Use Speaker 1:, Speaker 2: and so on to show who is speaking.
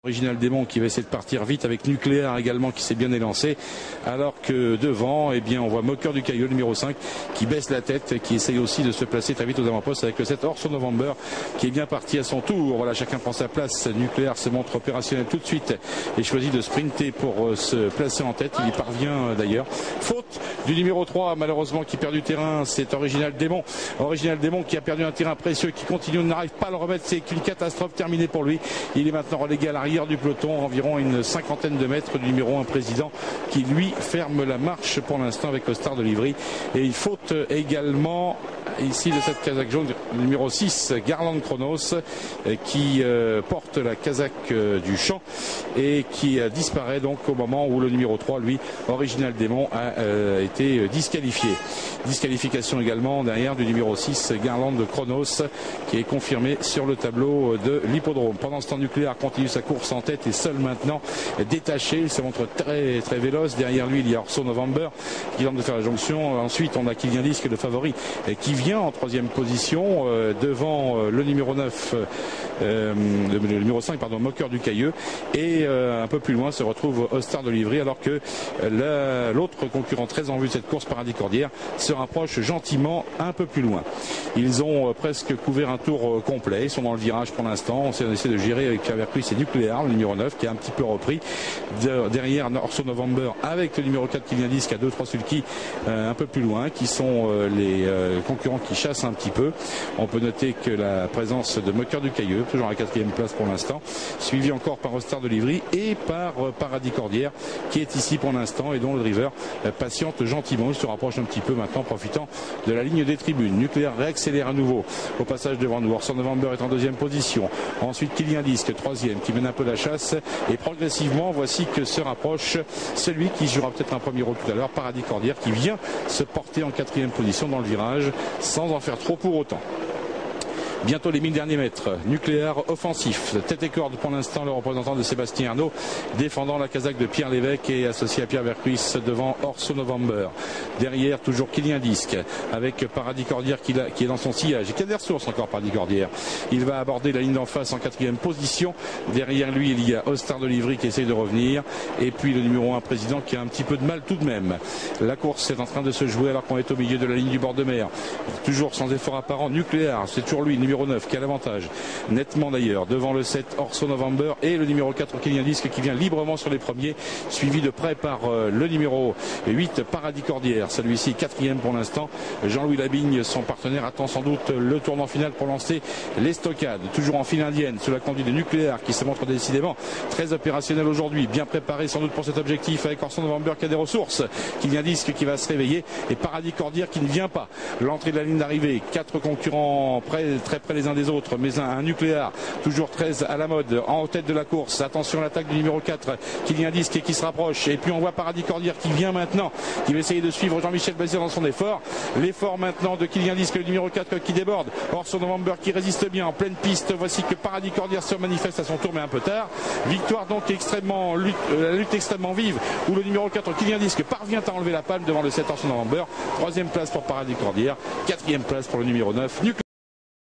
Speaker 1: Original Démon qui va essayer de partir vite avec Nucléaire également qui s'est bien élancé, alors que devant, eh bien, on voit Moqueur du Caillou, numéro 5, qui baisse la tête et qui essaye aussi de se placer très vite aux avant-postes avec le 7 Orso November qui est bien parti à son tour. Voilà, chacun prend sa place. Nucléaire se montre opérationnel tout de suite et choisit de sprinter pour se placer en tête. Il y parvient d'ailleurs. Faute du numéro 3, malheureusement, qui perd du terrain. C'est Original Démon. Original Démon qui a perdu un terrain précieux, qui continue, n'arrive pas à le remettre. C'est une catastrophe terminée pour lui. Il est maintenant relégué à l'arrière du peloton, environ une cinquantaine de mètres du numéro 1 président qui lui ferme la marche pour l'instant avec le Star de Livry. Et il faute également ici de cette casaque jaune, le numéro 6 Garland Chronos qui porte la casaque du champ et qui disparaît donc au moment où le numéro 3 lui, Original Démon, a été disqualifié. Disqualification également derrière du numéro 6 Garland Chronos qui est confirmé sur le tableau de l'hippodrome. Pendant ce temps, Nucléaire continue sa course en tête et seul maintenant, détaché, il se montre très très véloce. Derrière lui il y a Orso November qui tente de faire la jonction. Ensuite on a Kylian Disque, le favori, qui vient en troisième position devant le numéro 9 le numéro 5 pardon, Moqueur du Cailleux, et un peu plus loin se retrouve Star de Livry, alors que l'autre concurrent très en vue de cette course, Paradis Cordière, se rapproche gentiment un peu plus loin. Ils ont presque couvert un tour complet, ils sont dans le virage pour l'instant. On essaie de gérer avec Pierre Vercruis et Nucléaire, le numéro 9 qui a un petit peu repris. Derrière Orso November avec le numéro 4 Kylian Disque à 2-3 sulky un peu plus loin, qui sont les concurrents qui chassent un petit peu. On peut noter que la présence de Moqueur du Cailleux, toujours à la 4e place pour l'instant, suivi encore par Star de Livry et par Paradis Cordière qui est ici pour l'instant et dont le driver patiente gentiment. Il se rapproche un petit peu maintenant, profitant de la ligne des tribunes. Nucléaire réaccélère à nouveau au passage devant nous. Orso November est en deuxième position. Ensuite Kylian Disque, troisième, qui mène un peu la chasse, et progressivement voici que se rapproche celui qui jouera peut-être un premier rôle tout à l'heure, Paradis Cordière, qui vient se porter en 4e position dans le virage sans en faire trop pour autant. Bientôt les 1000 derniers mètres. Nucléaire offensif. Tête et corde pour l'instant, le représentant de Sébastien Arnaud, défendant la casaque de Pierre Lévesque et associé à Pierre Vercruis devant Orso November. Derrière, toujours Kylian Disque avec Paradis Cordière qui est dans son sillage. Et qui a des ressources encore, Paradis Cordière. Il va aborder la ligne d'en face en 4e position. Derrière lui, il y a Star de Livry qui essaye de revenir. Et puis le numéro 1 président qui a un petit peu de mal tout de même. La course est en train de se jouer alors qu'on est au milieu de la ligne du bord de mer. Toujours sans effort apparent. Nucléaire, c'est toujours lui, numéro 9 qui a l'avantage, nettement d'ailleurs, devant le 7 Orso November et le numéro 4 Kylian Disque qui vient librement sur les premiers, suivi de près par le numéro 8 Paradis Cordière, celui-ci 4e pour l'instant. Jean-Louis Labigne, son partenaire, attend sans doute le tournant final pour lancer les stockades, toujours en file indienne sous la conduite de Nucléaire qui se montre décidément très opérationnel aujourd'hui, bien préparé sans doute pour cet objectif, avec Orso November qui a des ressources, Kylian Disque qui va se réveiller et Paradis Cordière qui ne vient pas. L'entrée de la ligne d'arrivée, 4 concurrents très près les uns des autres, mais un Nucléaire toujours très à la mode en tête de la course. Attention à l'attaque du numéro 4 Kylian Disque qui se rapproche, et puis on voit Paradis Cordière qui vient maintenant, qui va essayer de suivre Jean-Michel Bazir dans son effort. L'effort maintenant de Kylian Disque, le numéro 4 qui déborde, Orso November qui résiste bien en pleine piste. Voici que Paradis Cordière se manifeste à son tour mais un peu tard. Victoire donc la lutte extrêmement vive où le numéro 4 Kylian Disque parvient à enlever la palme devant le 7 Orso November. 3e place pour Paradis Cordière, 4e place pour le numéro 9 Nucléaire.